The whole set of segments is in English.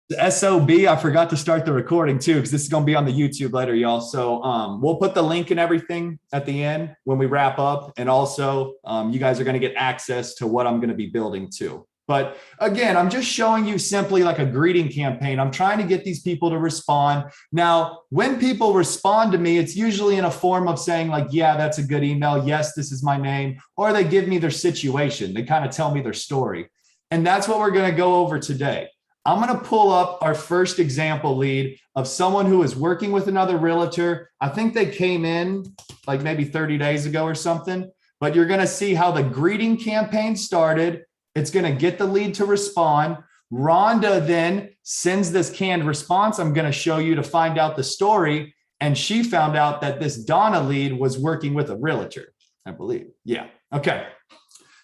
The SOB, I forgot to start the recording too, because this is going to be on the YouTube later, y'all. So we'll put the link and everything at the end when we wrap up. And also, you guys are going to get access to what I'm going to be building too. But again, I'm just showing you simply like a greeting campaign. I'm trying to get these people to respond. Now, when people respond to me, it's usually in a form of saying like, yeah, that's a good email. Yes, this is my name. Or they give me their situation. They kind of tell me their story. And that's what we're going to go over today. I'm going to pull up our first example lead of someone who is working with another realtor. I think they came in like maybe 30 days ago or something, but you're going to see how the greeting campaign started. It's going to get the lead to respond. Rhonda then sends this canned response I'm going to show you to find out the story. And she found out that this Donna lead was working with a realtor, I believe. Yeah. Okay.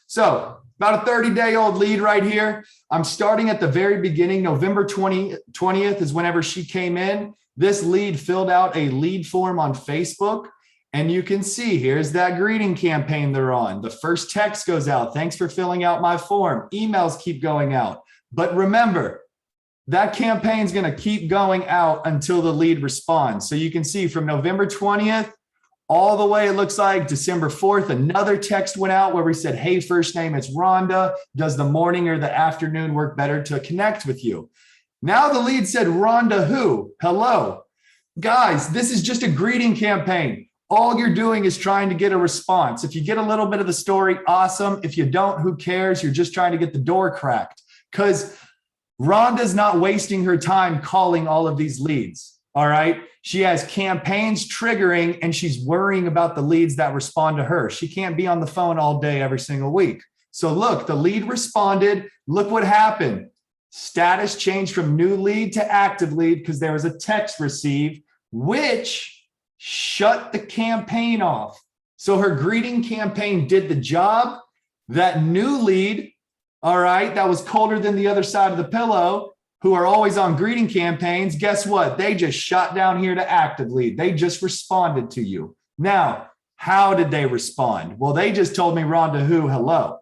So about a 30-day-old lead right here. I'm starting at the very beginning. November 20th is whenever she came in. This lead filled out a lead form on Facebook. And you can see here's that greeting campaign they're on. The first text goes out. Thanks for filling out my form. Emails keep going out. But remember, that campaign is going to keep going out until the lead responds. So you can see from November 20th, all the way, it looks like December 4th, another text went out where we said, hey, first name, it's Rhonda. Does the morning or the afternoon work better to connect with you? Now the lead said, Rhonda who? Hello. Guys, this is just a greeting campaign. All you're doing is trying to get a response. If you get a little bit of the story, awesome. If you don't, who cares? You're just trying to get the door cracked because Rhonda's not wasting her time calling all of these leads. All right. She has campaigns triggering and she's worrying about the leads that respond to her. She can't be on the phone all day, every single week. So look, the lead responded. Look what happened. Status changed from new lead to active lead because there was a text received, which shut the campaign off. So her greeting campaign did the job. That new lead, all right, that was colder than the other side of the pillow, who are always on greeting campaigns, guess what? They just shot down here to active lead. They just responded to you. Now, how did they respond? Well, they just told me Rhonda who, hello.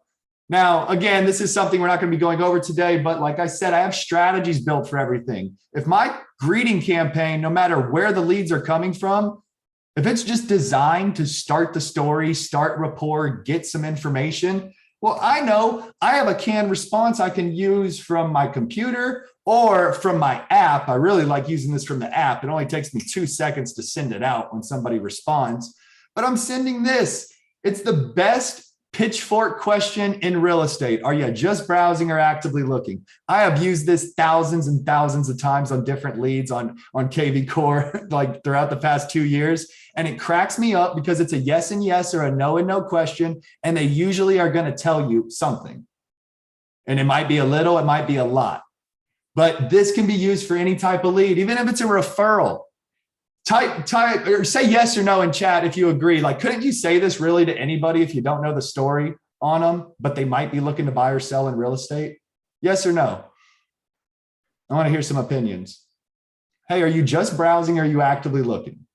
Now, again, this is something we're not going to be going over today, but like I said, I have strategies built for everything. If my greeting campaign, no matter where the leads are coming from, if it's just designed to start the story, start rapport, get some information, well, I know I have a canned response I can use from my computer or from my app. I really like using this from the app. It only takes me 2 seconds to send it out when somebody responds, but I'm sending this. It's the best pitchfork question in real estate. Are you just browsing or actively looking? I have used this thousands and thousands of times on different leads on kvCORE, like throughout the past 2 years. And it cracks me up because it's a yes and yes or a no and no question. And they usually are going to tell you something. And it might be a little, it might be a lot. But this can be used for any type of lead, even if it's a referral. Type or say yes or no in chat if you agree. Like, couldn't you say this really to anybody if you don't know the story on them, but they might be looking to buy or sell in real estate? Yes or no? I want to hear some opinions. Hey, are you just browsing or are you actively looking?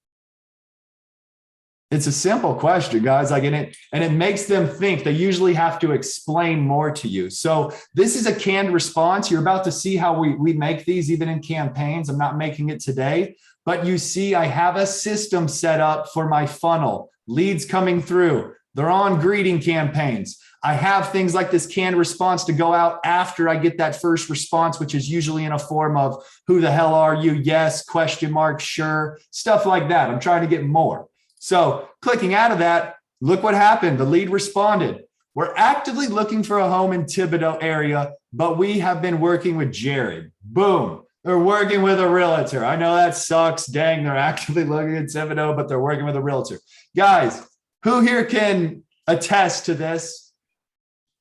It's a simple question, guys. Like, and it makes them think. They usually have to explain more to you. So this is a canned response. You're about to see how we make these even in campaigns. I'm not making it today, but you see, I have a system set up for my funnel. Leads coming through. They're on greeting campaigns. I have things like this canned response to go out after I get that first response, which is usually in a form of who the hell are you? Yes, question mark, sure, stuff like that. I'm trying to get more. So clicking out of that, look what happened. The lead responded. We're actively looking for a home in Thibodaux area, but we have been working with Jared. Boom. They're working with a realtor. I know that sucks. Dang, they're actively looking at Thibodaux, but they're working with a realtor. Guys, who here can attest to this?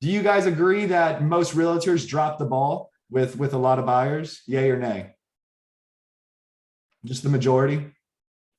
Do you guys agree that most realtors drop the ball with a lot of buyers? Yay or nay? Just the majority?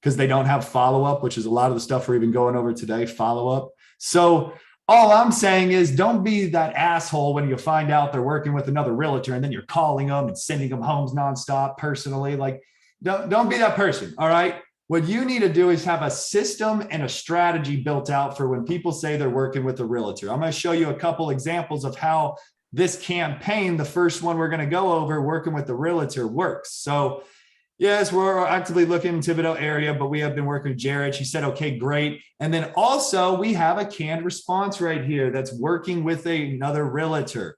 Because they don't have follow-up, which is a lot of the stuff we're even going over today, follow-up. So all I'm saying is don't be that asshole when you find out they're working with another realtor and then you're calling them and sending them homes nonstop personally. Like, don't be that person, all right? What you need to do is have a system and a strategy built out for when people say they're working with a realtor. I'm going to show you a couple examples of how this campaign, the first one we're going to go over, working with the realtor, works. So yes, we're actively looking in Thibodaux area, but we have been working with Jared. She said, okay, great. And then also we have a canned response right here that's working with another realtor.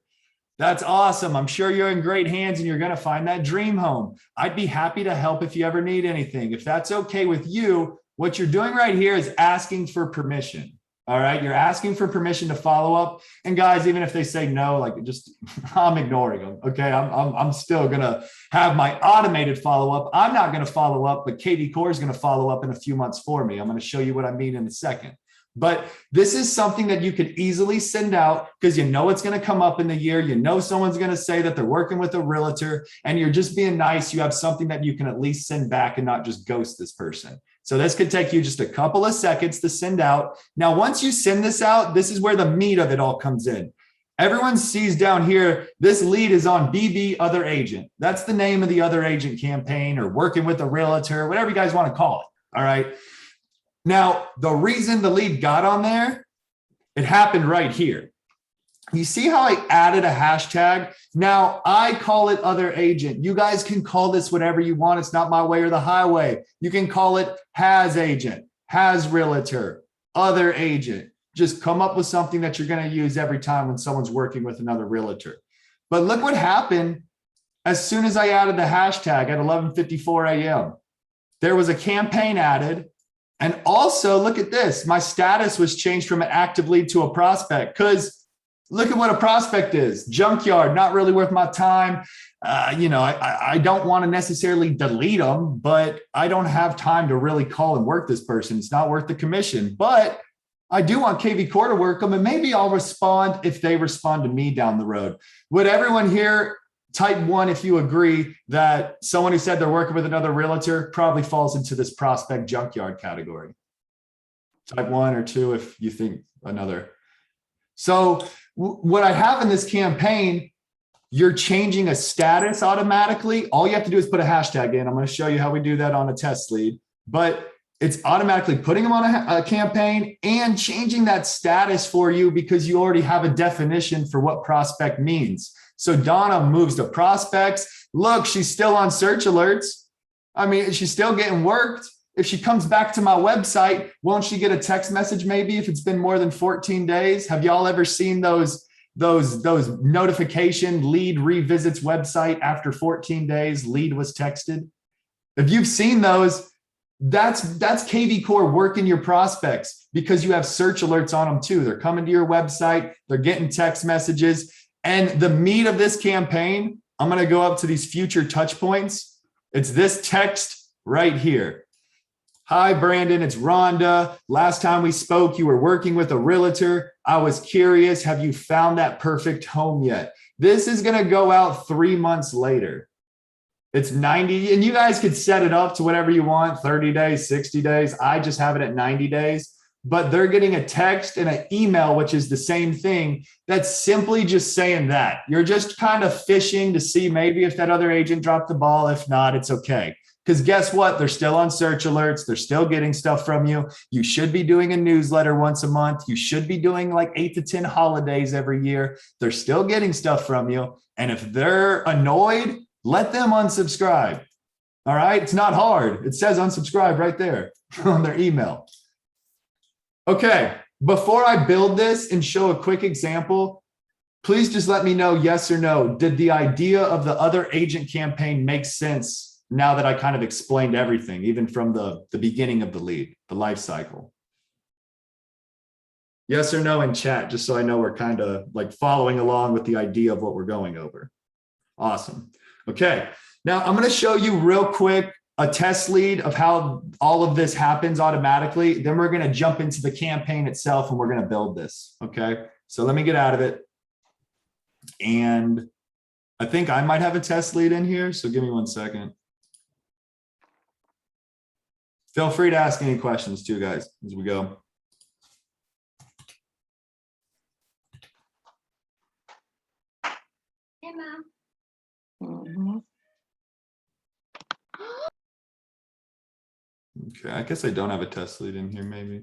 That's awesome. I'm sure you're in great hands and you're going to find that dream home. I'd be happy to help if you ever need anything. If that's okay with you, what you're doing right here is asking for permission. All right. You're asking for permission to follow up. And guys, even if they say no, like just, I'm ignoring them. Okay. I'm still going to have my automated follow up. I'm not going to follow up, but kvCORE is going to follow up in a few months for me. I'm going to show you what I mean in a second. But this is something that you could easily send out because you know it's going to come up in the year. You know someone's going to say that they're working with a realtor and you're just being nice. You have something that you can at least send back and not just ghost this person. So this could take you just a couple of seconds to send out. Now, once you send this out, this is where the meat of it all comes in. Everyone sees down here, this lead is on BB Other Agent. That's the name of the Other Agent campaign or working with a realtor, whatever you guys want to call it. All right. Now, the reason the lead got on there, it happened right here. You see how I added a hashtag? Now, I call it Other Agent. You guys can call this whatever you want. It's not my way or the highway. You can call it Has Agent, Has Realtor, Other Agent. Just come up with something that you're going to use every time when someone's working with another realtor. But look what happened as soon as I added the hashtag at 11:54 a.m. There was a campaign added. And also look at this. My status was changed from an active lead to a prospect because look at what a prospect is. Junkyard, not really worth my time. I don't want to necessarily delete them, but I don't have time to really call and work this person. It's not worth the commission, but I do want kvCORE to work them. And maybe I'll respond if they respond to me down the road. Would everyone here type 1 if you agree that someone who said they're working with another realtor probably falls into this prospect junkyard category? Type 1 or 2 if you think another. So what I have in this campaign, you're changing a status automatically. All you have to do is put a hashtag in. I'm going to show you how we do that on a test lead, but it's automatically putting them on a campaign and changing that status for you because you already have a definition for what prospect means. So Donna moves to prospects. Look, she's still on search alerts. I mean, she's still getting worked. If she comes back to my website, won't she get a text message maybe if it's been more than 14 days? Have y'all ever seen those notification lead revisits website after 14 days, lead was texted? If you've seen those, that's kvCORE working your prospects because you have search alerts on them too. They're coming to your website, they're getting text messages. And the meat of this campaign, I'm going to go up to these future touch points. It's this text right here. Hi, Brandon, it's Rhonda. Last time we spoke, you were working with a realtor. I was curious, have you found that perfect home yet? This is going to go out 3 months later. It's 90, and you guys could set it up to whatever you want, 30 days, 60 days. I just have it at 90 days. But they're getting a text and an email, which is the same thing. That's simply just saying that. You're just kind of fishing to see maybe if that other agent dropped the ball. If not, it's okay. Because guess what? They're still on search alerts. They're still getting stuff from you. You should be doing a newsletter once a month. You should be doing like 8 to 10 holidays every year. They're still getting stuff from you. And if they're annoyed, let them unsubscribe. All right. It's not hard. It says unsubscribe right there on their email. Okay, before I build this and show a quick example, please just let me know yes or no. Did the idea of the other agent campaign make sense now that I kind of explained everything, even from the beginning of the lead, the life cycle? Yes or no in chat, just so I know we're kind of like following along with the idea of what we're going over. Awesome. Okay, now I'm going to show you real quick a test lead of how all of this happens automatically. Then we're going to jump into the campaign itself and we're going to build this. Okay. So let me get out of it. And I think I might have a test lead in here. So give me 1 second. Feel free to ask any questions too, guys, as we go. Hey, Mom. Mm-hmm. Okay, I guess I don't have a test lead in here, maybe.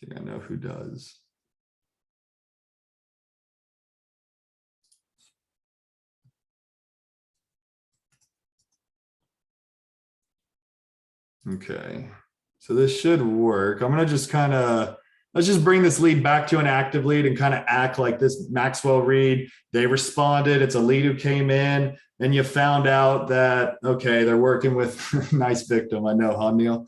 I think I know who does. Okay, so this should work. I'm gonna just kind of, let's just bring this lead back to an active lead and kind of act like this Maxwell read. They responded, it's a lead who came in, and you found out that, okay, they're working with nice victim. I know, huh, Neil?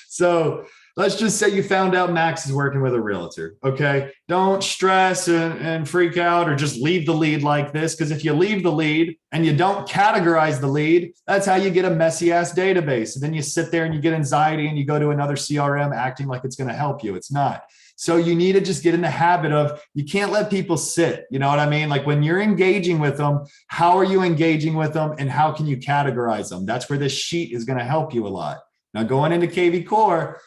So let's just say you found out Max is working with a realtor. Okay. Don't stress and freak out or just leave the lead like this. Because if you leave the lead and you don't categorize the lead, that's how you get a messy ass database. And then you sit there and you get anxiety and you go to another CRM acting like it's going to help you. It's not. So you need to just get in the habit of, you can't let people sit. You know what I mean? Like when you're engaging with them, how are you engaging with them and how can you categorize them? That's where this sheet is going to help you a lot. Now going into kvCORE,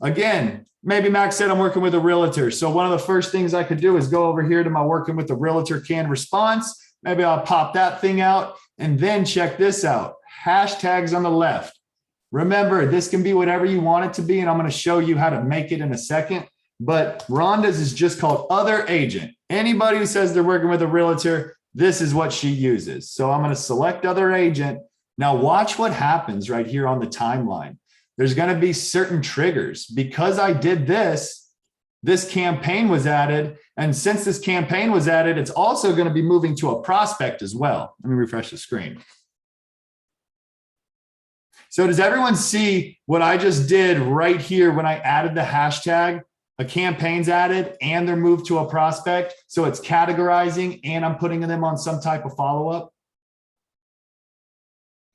again, maybe Max said I'm working with a realtor. So one of the first things I could do is go over here to my working with a realtor canned response. Maybe I'll pop that thing out and then check this out. Hashtags on the left. Remember, this can be whatever you want it to be, and I'm going to show you how to make it in a second. But Rhonda's is just called other agent. Anybody who says they're working with a realtor, this is what she uses. So I'm going to select other agent. Now watch what happens right here on the timeline. There's going to be certain triggers. Because I did this, this campaign was added. And since this campaign was added, it's also going to be moving to a prospect as well. Let me refresh the screen. So does everyone see what I just did right here when I added the hashtag? A campaign's added and they're moved to a prospect. So it's categorizing and I'm putting them on some type of follow-up.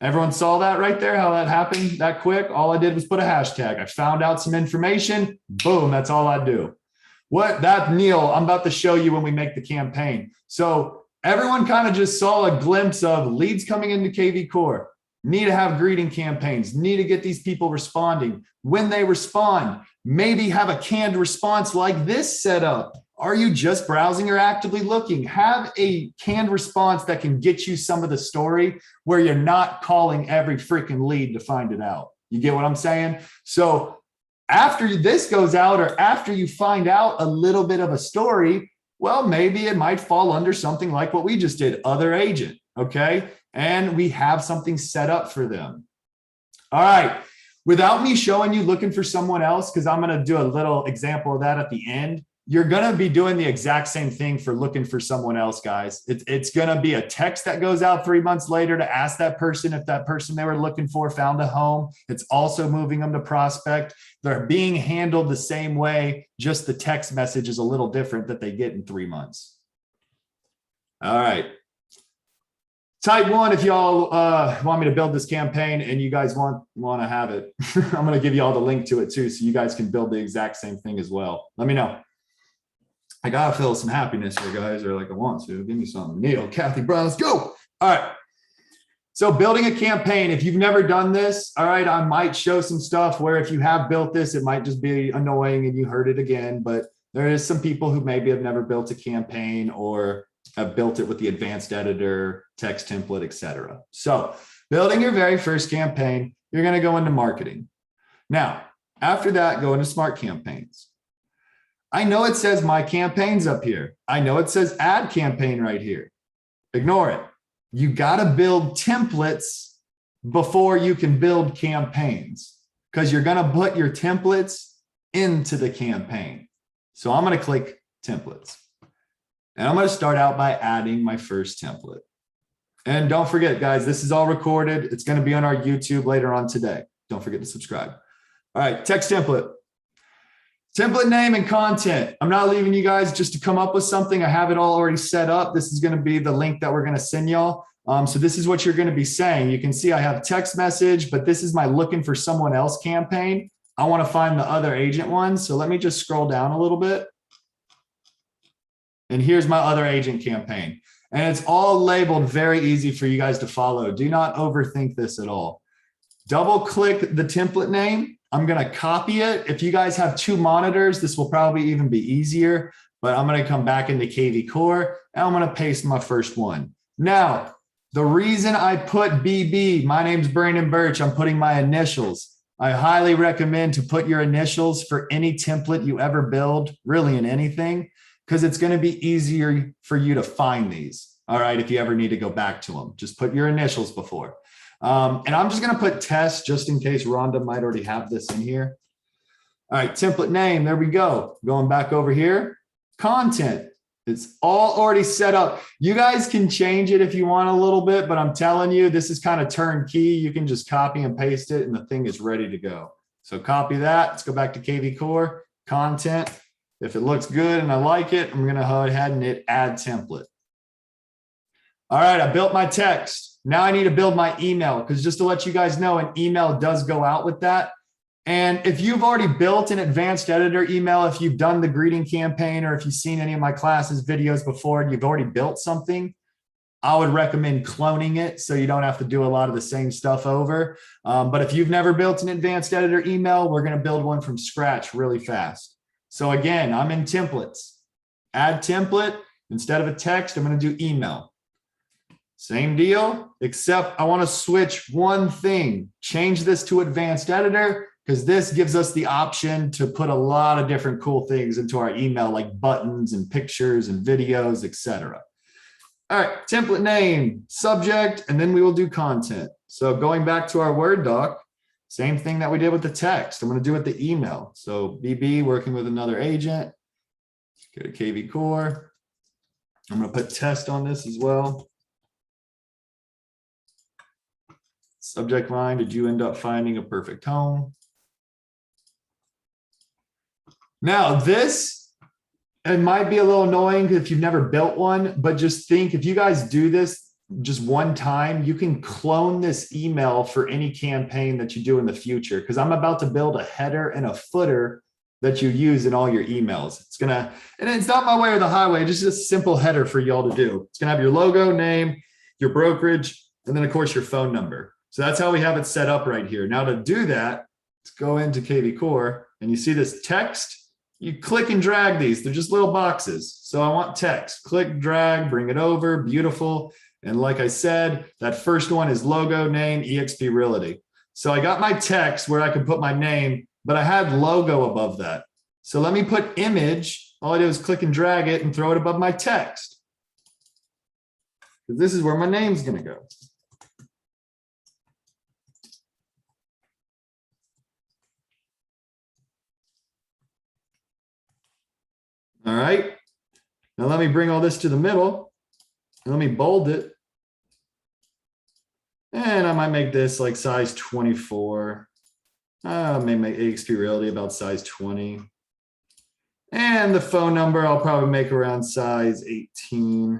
Everyone saw that right there, how that happened that quick? All I did was put a hashtag. I found out some information. Boom, that's all I do. What that, Neil, I'm about to show you when we make the campaign. So everyone kind of just saw a glimpse of leads coming into kvCORE. Need to have greeting campaigns, need to get these people responding. When they respond, maybe have a canned response like this set up. Are you just browsing or actively looking? Have a canned response that can get you some of the story where you're not calling every freaking lead to find it out. You get what I'm saying? So after this goes out or after you find out a little bit of a story, well, maybe it might fall under something like what we just did, other agent, okay? And we have something set up for them. All right, without me showing you looking for someone else, because I'm gonna do a little example of that at the end, you're gonna be doing the exact same thing for looking for someone else, guys. It's gonna be a text that goes out 3 months later to ask that person if that person they were looking for found a home. It's also moving them to prospect. They're being handled the same way, just the text message is a little different that they get in 3 months. All right. Type 1 if y'all want me to build this campaign and you guys want to have it. I'm going to give you all the link to it too, so you guys can build the exact same thing as well. Let me know. I got to feel some happiness here, guys, or like I want to. Give me some. Neil, Kathy, Brown, let's go. All right. So building a campaign, if you've never done this, all right, I might show some stuff where if you have built this, it might just be annoying and you heard it again, but there is some people who maybe have never built a campaign or have built it with the advanced editor, text template, etc. So building your very first campaign, you're going to go into marketing. Now, after that, go into smart campaigns. I know it says my campaigns up here. I know it says add campaign right here. Ignore it. You got to build templates before you can build campaigns because you're going to put your templates into the campaign. So I'm going to click templates. And I'm going to start out by adding my first template. And don't forget, guys, this is all recorded. It's going to be on our YouTube later on today. Don't forget to subscribe. All right, text template. Template name and content. I'm not leaving you guys just to come up with something. I have it all already set up. This is going to be the link that we're going to send y'all. So this is what you're going to be saying. You can see I have text message, but this is my looking for someone else campaign. I want to find the other agent one. So let me just scroll down a little bit. And here's my other agent campaign. And it's all labeled very easy for you guys to follow. Do not overthink this at all. Double click the template name. I'm going to copy it. If you guys have 2 monitors, this will probably even be easier, but I'm going to come back into kvCORE and I'm going to paste my first one. Now, the reason I put BB, my name's Brandon Burch, I'm putting my initials. I highly recommend to put your initials for any template you ever build, really in anything, because it's going to be easier for you to find these. All right, if you ever need to go back to them, just put your initials before. And I'm just going to put test just in case Rhonda might already have this in here. All right, template name, there we go. Going back over here, content. It's all already set up. You guys can change it if you want a little bit, but I'm telling you, this is kind of turnkey. You can just copy and paste it and the thing is ready to go. So copy that. Let's go back to kvCORE, content. If it looks good and I like it, I'm going to go ahead and hit add template. All right, I built my text. Now I need to build my email because just to let you guys know, an email does go out with that. And if you've already built an advanced editor email, if you've done the greeting campaign, or if you've seen any of my classes videos before and you've already built something, I would recommend cloning it so you don't have to do a lot of the same stuff over. But if you've never built an advanced editor email, we're going to build one from scratch really fast. So again, I'm in templates. Add template. Instead of a text, I'm going to do email. Same deal, except I want to switch one thing. Change this to advanced editor, because this gives us the option to put a lot of different cool things into our email, like buttons and pictures and videos, etc. All right, template name, subject, and then we will do content. So going back to our Word doc, same thing that we did with the text, I'm going to do with the email. So BB, working with another agent. Go to kvCORE. I'm going to put test on this as well. Subject line, did you end up finding a perfect home? Now this, it might be a little annoying if you've never built one, but just think if you guys do this just one time, you can clone this email for any campaign that you do in the future. Because I'm about to build a header and a footer that you use in all your emails. It's gonna, and it's not my way or the highway, just a simple header for y'all to do. It's gonna have your logo, name, your brokerage, and then of course your phone number. So that's how we have it set up right here. Now to do that, let's go into kvCORE and you see this text. You click and drag these. They're just little boxes. So I want text. Click, drag, bring it over. Beautiful. And like I said, that first one is logo, name, eXp Realty. So I got my text where I could put my name, but I had logo above that. So let me put image. All I do is click and drag it and throw it above my text. This is where my name's going to go. All right, now let me bring all this to the middle. Let me bold it. And I might make this like size 24. Maybe make eXp Realty about size 20. And the phone number, I'll probably make around size 18.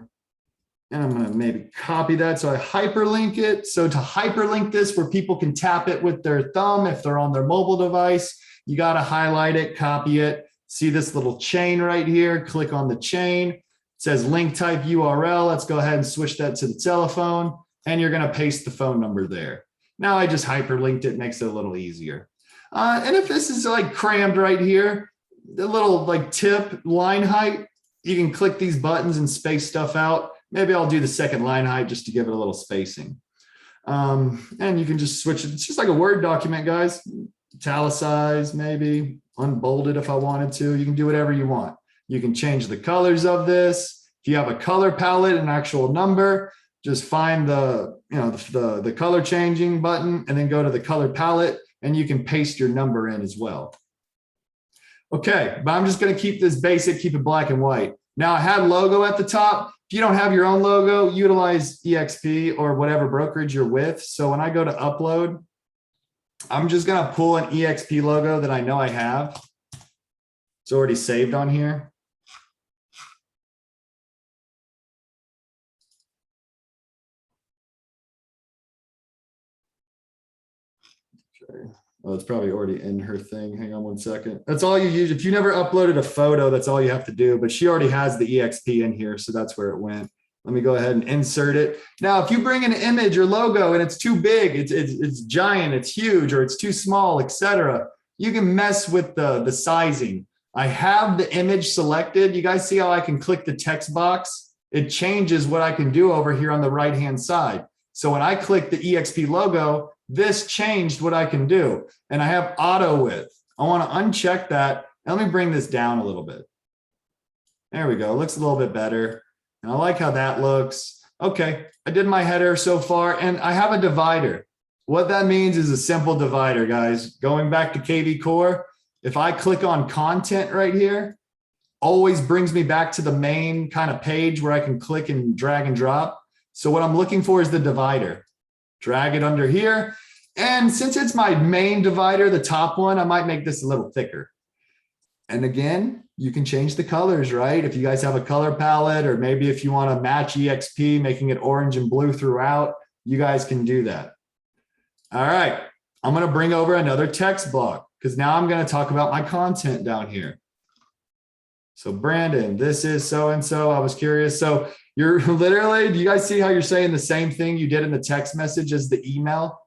And I'm gonna maybe copy that. So I hyperlink it. So to hyperlink this where people can tap it with their thumb if they're on their mobile device, you gotta highlight it, copy it. See this little chain right here, click on the chain. It says link type URL. Let's go ahead and switch that to the telephone and you're gonna paste the phone number there. Now I just hyperlinked it, makes it a little easier. And if this is like crammed right here, the little like tip line height, you can click these buttons and space stuff out. Maybe I'll do the second line height just to give it a little spacing. And you can just switch it. It's just like a Word document, guys. Italicize, maybe unbold it if I wanted to. You can do whatever you want. You can change the colors of this. If you have a color palette, an actual number, just find the, the color changing button and then go to the color palette and you can paste your number in as well. Okay, but I'm just going to keep this basic, keep it black and white. Now I had logo at the top. If you don't have your own logo, utilize eXp or whatever brokerage you're with. So when I go to upload, I'm just going to pull an eXp logo that I know I have. It's already saved on here. Okay. Oh, it's probably already in her thing. Hang on one second. That's all you use. If you never uploaded a photo, that's all you have to do. But she already has the eXp in here, so that's where it went. Let me go ahead and insert it. Now, if you bring an image or logo and it's too big, it's giant, it's huge, or it's too small, etc., you can mess with the sizing. I have the image selected. You guys see how I can click the text box? It changes what I can do over here on the right-hand side. So when I click the eXp logo, this changed what I can do. And I have auto width. I want to uncheck that. And let me bring this down a little bit. There we go. It looks a little bit better. And I like how that looks. Okay, I did my header so far, and I have a divider. what that means is a simple divider, guys. Going back to kvCORE, if I click on content right here, always brings me back to the main kind of page where I can click and drag and drop. So what I'm looking for is the divider. Drag it under here. And since it's my main divider, the top one, I might make this a little thicker. And again, you can change the colors, right? If you guys have a color palette, or maybe if you want to match EXP, making it orange and blue throughout, you guys can do that. All right, I'm going to bring over another text block because now I'm going to talk about my content down here. So Brandon, this is so-and-so. I was curious. So you're literally, do you guys see how you're saying the same thing you did in the text message as the email?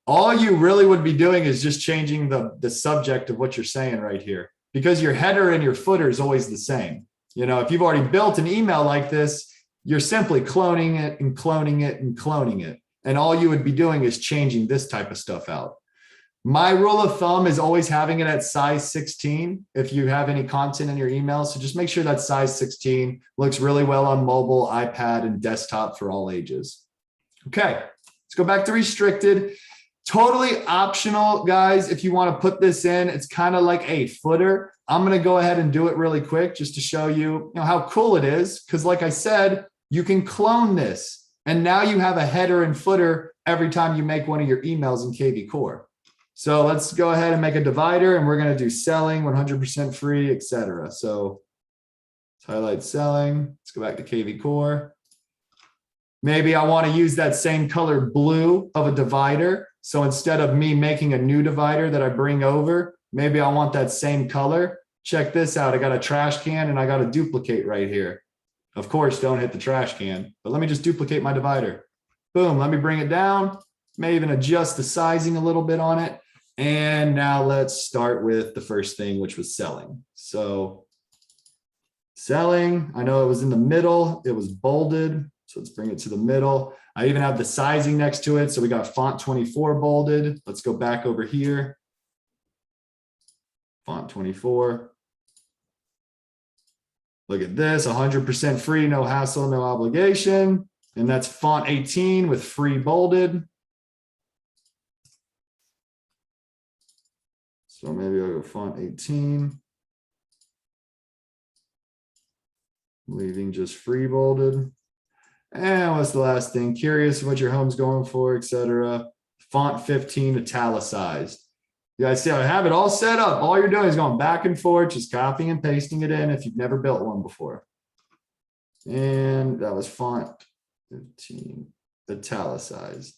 All you really would be doing is just changing the subject of what you're saying right here, because your header and your footer is always the same. You know, if you've already built an email like this, you're simply cloning it and cloning it and cloning it. And all you would be doing is changing this type of stuff out. My rule of thumb is always having it at size 16 if you have any content in your email. So just make sure that size 16 looks really well on mobile, iPad, and desktop for all ages. Okay, let's go back to restricted. Totally optional, guys. If you want to put this in, it's kind of like a footer. I'm going to go ahead and do it really quick just to show you, how cool it is. Because like I said, you can clone this. And now you have a header and footer every time you make one of your emails in kvCORE. So let's go ahead and make a divider, and we're going to do selling, 100% free, etc. So let's highlight selling. Let's go back to kvCORE. Maybe I want to use that same color blue of a divider. So instead of me making a new divider that I bring over, maybe I want that same color. Check this out. I got a trash can and I got a duplicate right here. Of course, don't hit the trash can, but let me just duplicate my divider. Boom, let me bring it down. May even adjust the sizing a little bit on it. And now let's start with the first thing, which was selling. So selling, I know it was in the middle. It was bolded. So let's bring it to the middle. I even have the sizing next to it. So we got font 24 bolded. Let's go back over here. Font 24. Look at this, 100% free, no hassle, no obligation. And that's font 18 with free bolded. So maybe I'll go font 18. Leaving just free bolded. And what's the last thing? Curious what your home's going for, etc. Font 15 italicized. You guys see, I have it all set up. All you're doing is going back and forth, just copying and pasting it in if you've never built one before. And that was font 15 italicized.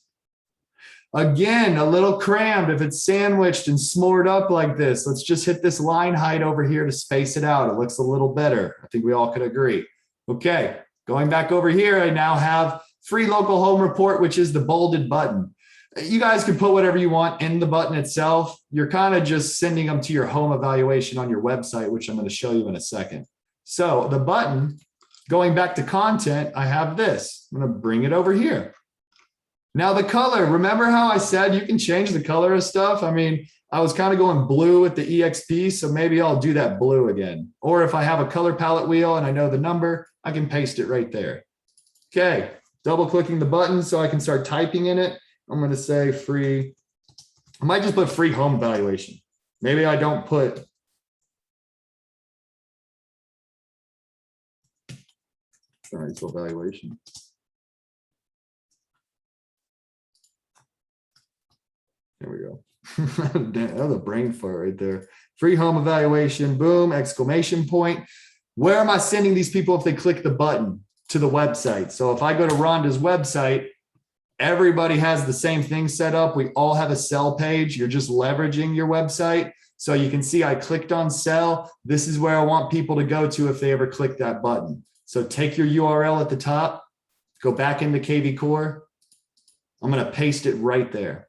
Again, a little crammed if it's sandwiched and smored up like this. Let's just hit this line height over here to space it out. It looks a little better. I think we all could agree. Okay, going back over here, I now have free local home report, which is the bolded button. You guys can put whatever you want in the button itself. You're kind of just sending them to your home evaluation on your website, which I'm going to show you in a second. So the button, going back to content, I have this. I'm going to bring it over here. Now the color, remember how I said you can change the color of stuff? I mean, I was kind of going blue with the EXP, so maybe I'll do that blue again. Or if I have a color palette wheel and I know the number, I can paste it right there. Okay, double clicking the button so I can start typing in it. I'm going to say free. I might just put free home evaluation. Maybe I don't put. Sorry, it's evaluation. There we go. That was a brain fart right there. Free home evaluation, boom, exclamation point. Where am I sending these people if they click the button? To the website. So if I go to Rhonda's website, everybody has the same thing set up. We all have a sell page. You're just leveraging your website. So you can see I clicked on sell. This is where I want people to go to if they ever click that button. So take your URL at the top, go back into kvCORE. I'm going to paste it right there.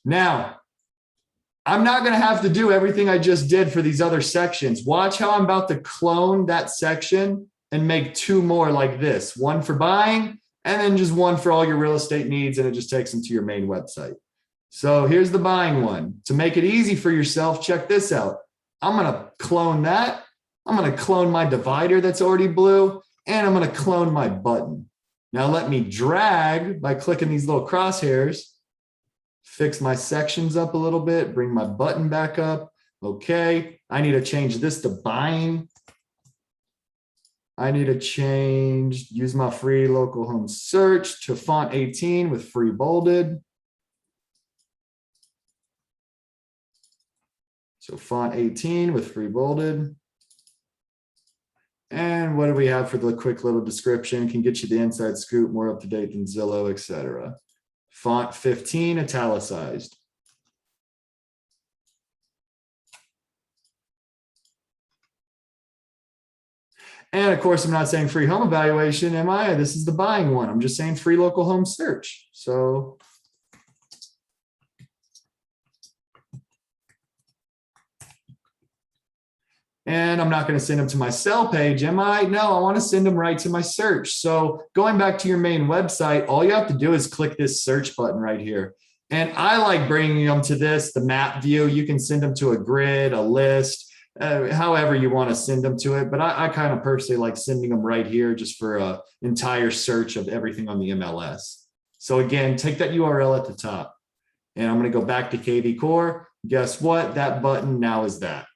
Now, I'm not going to have to do everything I just did for these other sections. Watch how I'm about to clone that section and make two more like this. One for buying and then just one for all your real estate needs, and it just takes them to your main website. So here's the buying one. To make it easy for yourself, check this out. I'm going to clone that. I'm going to clone my divider that's already blue, and I'm going to clone my button. Now let me drag by clicking these little crosshairs. Fix my sections up a little bit, bring my button back up. Okay, I need to change this to buying. I need to use my free local home search to font 18 with free bolded. So font 18 with free bolded. And what do we have for the quick little description? Can get you the inside scoop, more up to date than Zillow, etc. Font 15 italicized. And of course, I'm not saying free home evaluation, am I? This is the buying one. I'm just saying free local home search. So and I'm not going to send them to my sell page, am I? No, I want to send them right to my search. So going back to your main website, all you have to do is click this search button right here. And I like bringing them to this, the map view. You can send them to a grid, a list, however you want to send them to it. But I kind of personally like sending them right here just for an entire search of everything on the MLS. So again, take that URL at the top. And I'm going to go back to kvCORE. Guess what? That button now is that.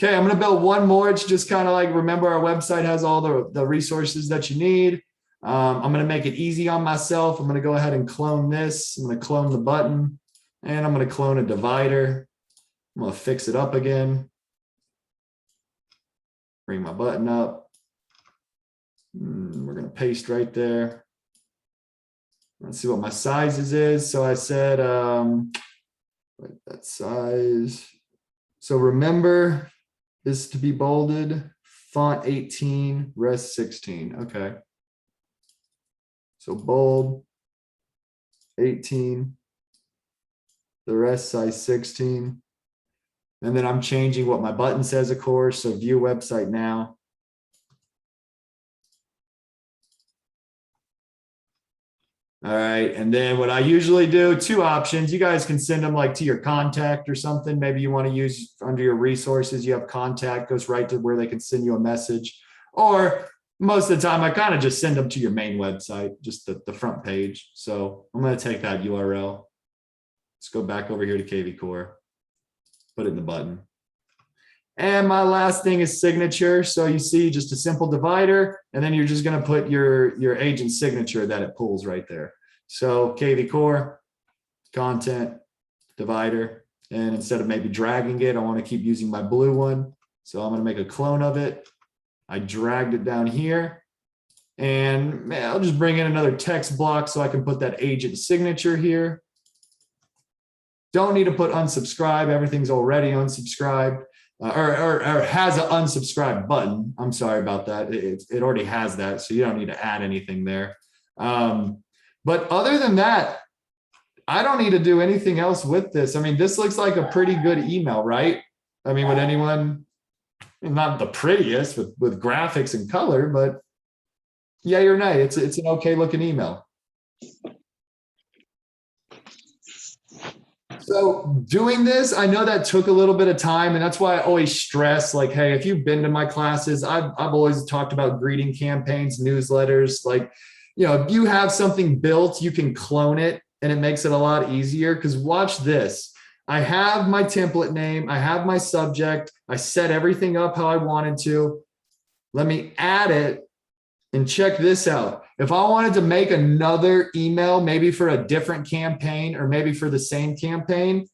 Okay, I'm going to build one more. It's just kind of like, remember, our website has all the resources that you need. I'm going to make it easy on myself. I'm going to go ahead and clone this. I'm going to clone the button, and I'm going to clone a divider. I'm going to fix it up again. Bring my button up. We're going to paste right there. Let's see what my sizes is. So I said, that size. So remember, this to be bolded, font 18, rest 16. Okay. So bold 18, the rest size 16. And then I'm changing what my button says, of course. So view website now. All right, and then what I usually do, two options. You guys can send them like to your contact or something. Maybe you want to use under your resources, you have contact, goes right to where they can send you a message. Or most of the time, I kind of just send them to your main website, just the front page. So I'm going to take that URL. Let's go back over here to kvCORE, put it in the button. And my last thing is signature. So you see just a simple divider, and then you're just going to put your agent's signature that it pulls right there. So kvCORE, content, divider. And instead of maybe dragging it, I want to keep using my blue one. So I'm going to make a clone of it. I dragged it down here. And I'll just bring in another text block so I can put that agent signature here. Don't need to put unsubscribe. Everything's already unsubscribed. Or has an unsubscribe button. I'm sorry about that. It already has that, so you don't need to add anything there. But other than that, I don't need to do anything else with this. I mean, this looks like a pretty good email, right? I mean, would anyone, not the prettiest with graphics and color, but yay or nay, it's an okay looking email. So doing this, I know that took a little bit of time, and that's why I always stress, like, hey, if you've been to my classes, I've always talked about greeting campaigns, newsletters. Like, you know, if you have something built, you can clone it, and it makes it a lot easier. Because watch this. I have my template name. I have my subject. I set everything up how I wanted to. Let me add it, and check this out. If I wanted to make another email, maybe for a different campaign or maybe for the same campaign,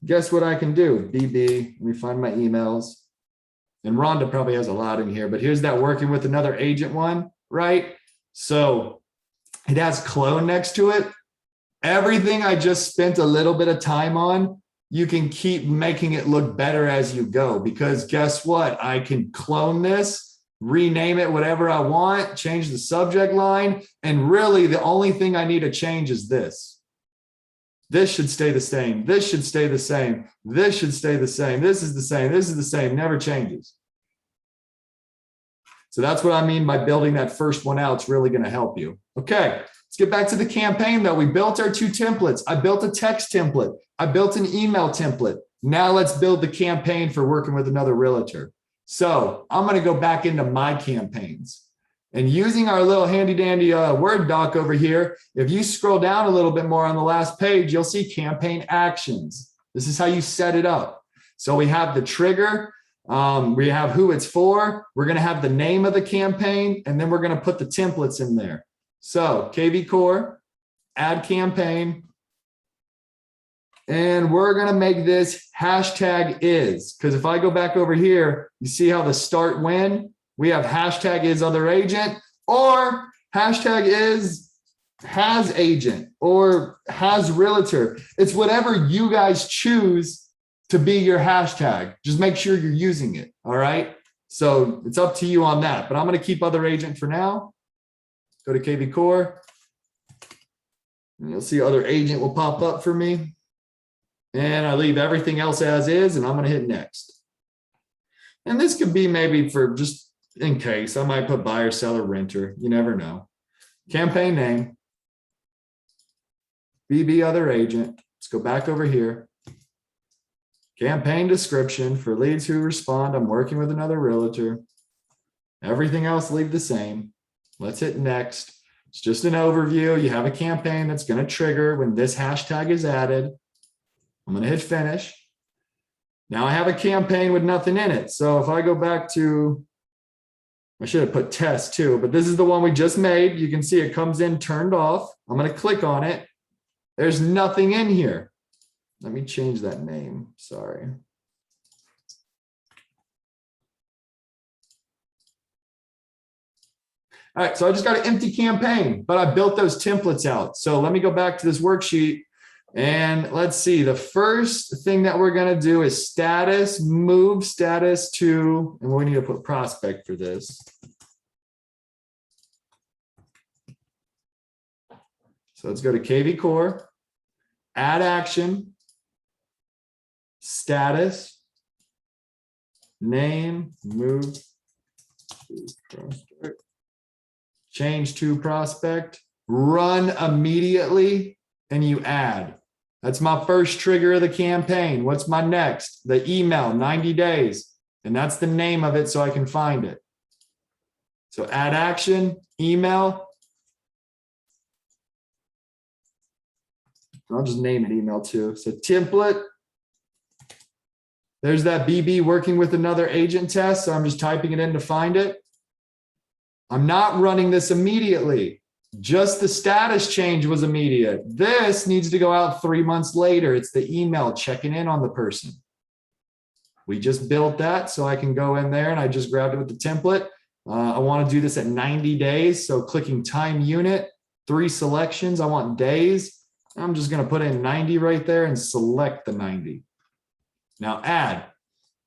guess what I can do? BB, let me find my emails. And Rhonda probably has a lot in here, but here's that working with another agent one, right? So it has clone next to it. Everything I just spent a little bit of time on, you can keep making it look better as you go, because guess what? I can clone this, rename it whatever I want, change the subject line, and really the only thing I need to change is this. This should stay the same. This should stay the same. This should stay the same. This is the same. This is the same. Never changes. So that's what I mean by building that first one out. It's really going to help you. Okay, let's get back to the campaign though. We built our two templates. I built a text template. I built an email template. Now let's build the campaign for working with another realtor. So I'm going to go back into my campaigns. And using our little handy dandy Word doc over here, if you scroll down a little bit more on the last page, you'll see campaign actions. This is how you set it up. So we have the trigger, we have who it's for, we're going to have the name of the campaign, and then we're going to put the templates in there. So kvCORE, add campaign, and we're going to make this hashtag is, because if I go back over here, you see how the start when we have hashtag is other agent, or hashtag is has agent, or has realtor. It's whatever you guys choose to be your hashtag. Just make sure you're using it. All right. So it's up to you on that, but I'm going to keep other agent for now. Go to kvCORE, and you'll see other agent will pop up for me. And I leave everything else as is, and I'm going to hit next. And this could be maybe for just in case, I might put buyer, seller, renter. You never know. Campaign name, BB other agent. Let's go back over here. Campaign description for leads who respond. I'm working with another realtor. Everything else leave the same. Let's hit next. It's just an overview. You have a campaign that's going to trigger when this hashtag is added. I'm going to hit finish. Now I have a campaign with nothing in it. So if I go back to, I should have put test too, but this is the one we just made. You can see it comes in turned off. I'm going to click on it. There's nothing in here. Let me change that name. Sorry. All right, so I just got an empty campaign, but I built those templates out. So let me go back to this worksheet and let's see. The first thing that we're going to do is status, move status to, and we need to put prospect for this. So let's go to kvCORE, add action, status, name, move, prospect, change to prospect, run immediately, and you add. That's my first trigger of the campaign. What's my next? The email, 90 days. And that's the name of it so I can find it. So add action, email. I'll just name it email too. So template. There's that BB working with another agent test. So I'm just typing it in to find it. I'm not running this immediately. Just the status change was immediate. This needs to go out 3 months later. It's the email checking in on the person. We just built that so I can go in there and I just grabbed it with the template. I want to do this at 90 days. So clicking time unit, 3 selections. I want days. I'm just going to put in 90 right there and select the 90. Now add.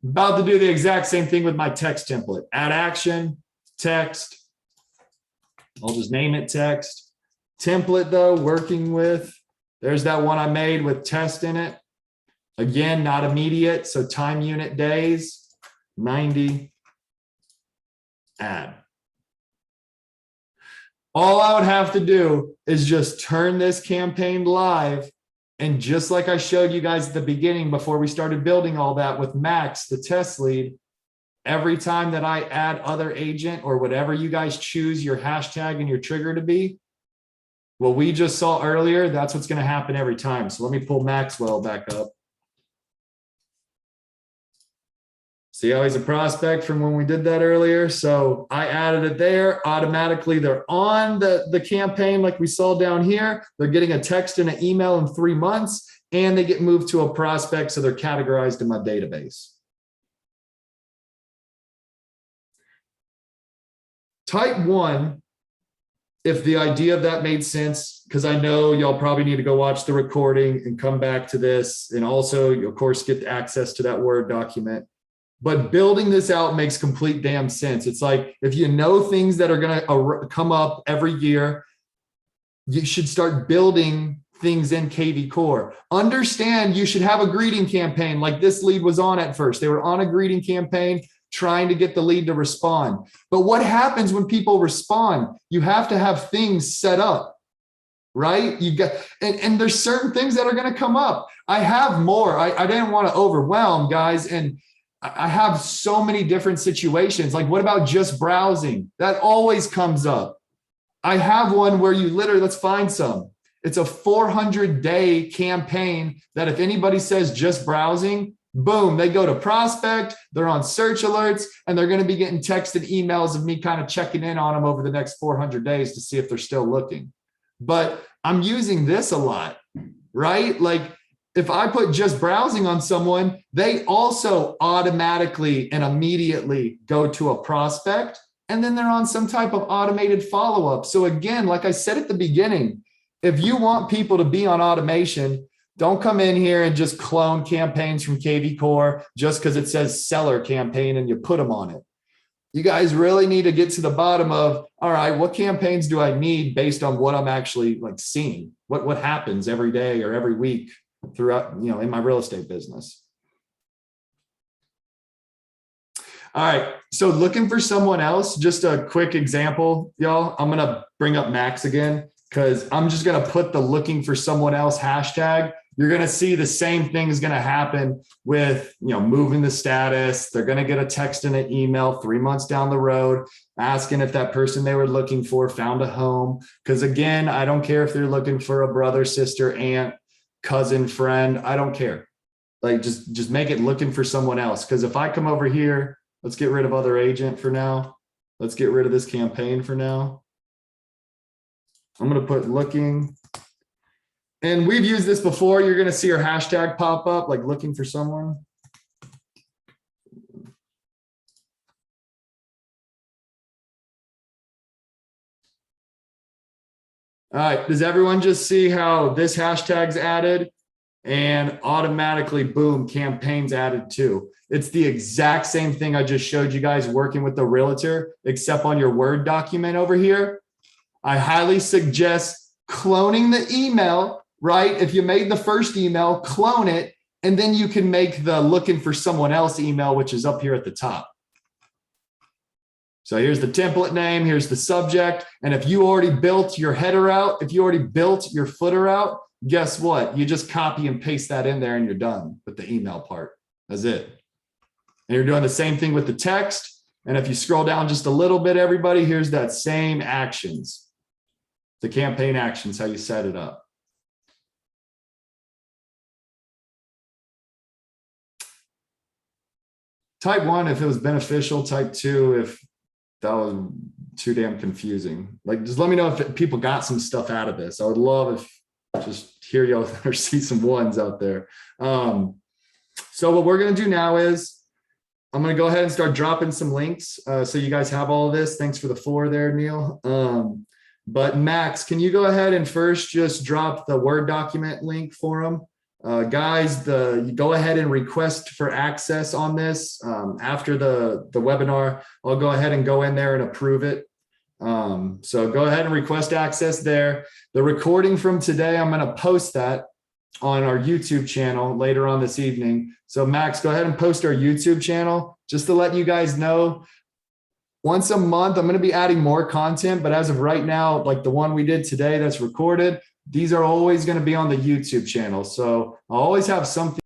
I'm about to do the exact same thing with my text template. Add action, text. I'll just name it text. Template though, working with, there's that one I made with test in it. Again, not immediate. So time unit days, 90, add. All I would have to do is just turn this campaign live. And just like I showed you guys at the beginning before we started building all that with Max, the test lead, every time that I add other agent or whatever you guys choose your hashtag and your trigger to be, what we just saw earlier, that's what's going to happen every time. So let me pull Maxwell back up. See how he's a prospect from when we did that earlier? So I added it there. Automatically, they're on the campaign like we saw down here. They're getting a text and an email in 3 months, and they get moved to a prospect, so they're categorized in my database. Type 1, if the idea of that made sense, because I know y'all probably need to go watch the recording and come back to this, and also, of course, get access to that Word document. But building this out makes complete damn sense. It's like, if you know things that are going to come up every year, you should start building things in kvCORE. Understand you should have a greeting campaign like this lead was on at first. They were on a greeting campaign trying to get the lead to respond. But what happens when people respond? You have to have things set up, right? You got, and there's certain things that are going to come up. I have more. I didn't want to overwhelm guys. And I have so many different situations. Like, what about just browsing? That always comes up. I have one where you literally, let's find some. It's a 400-day campaign that if anybody says just browsing, boom, they go to prospect, they're on search alerts, and they're going to be getting texted emails of me kind of checking in on them over the next 400 days to see if they're still looking. But I'm using this a lot, right? Like, if I put just browsing on someone, they also automatically and immediately go to a prospect, and then they're on some type of automated follow-up. So again, like I said at the beginning, if you want people to be on automation, don't come in here and just clone campaigns from kvCORE just because it says seller campaign and you put them on it. You guys really need to get to the bottom of, all right, what campaigns do I need based on what I'm actually like seeing? What happens every day or every week throughout, in my real estate business. All right, so looking for someone else, just a quick example, y'all. I'm gonna bring up Max again because I'm just gonna put the looking for someone else hashtag. You're gonna see the same thing is gonna happen with moving the status. They're gonna get a text and an email 3 months down the road asking if that person they were looking for found a home. Because again, I don't care if they're looking for a brother, sister, aunt, cousin, friend. I don't care. Like just make it looking for someone else. Because if I come over here, let's get rid of other agent for now. Let's get rid of this campaign for now. I'm going to put looking. And we've used this before. You're going to see our hashtag pop up, like looking for someone. All right. Does everyone just see how this hashtag's added? And automatically, boom, campaigns added too. It's the exact same thing I just showed you guys working with the realtor, except on your Word document over here. I highly suggest cloning the email, right? If you made the first email, clone it, and then you can make the looking for someone else email, which is up here at the top. So here's the template name, here's the subject. And if you already built your header out, if you already built your footer out, guess what? You just copy and paste that in there and you're done with the email part. That's it. And you're doing the same thing with the text. And if you scroll down just a little bit, everybody, here's that same actions. The campaign actions, how you set it up. Type 1 if it was beneficial, type 2 if that was too damn confusing. Like, just let me know if people got some stuff out of this. I would love if just hear you or see some ones out there. So what we're going to do now is I'm going to go ahead and start dropping some links. So you guys have all of this. Thanks for the 4 there, Neil. But Max, can you go ahead and first just drop the Word document link for them? Guys, you go ahead and request for access on this. After the webinar, I'll go ahead and go in there and approve it. So go ahead and request access there. The recording from today, I'm going to post that on our YouTube channel later on this evening. So Max, go ahead and post our YouTube channel just to let you guys know. Once a month, I'm going to be adding more content, but as of right now, like the one we did today that's recorded, these are always going to be on the YouTube channel. So I'll always have something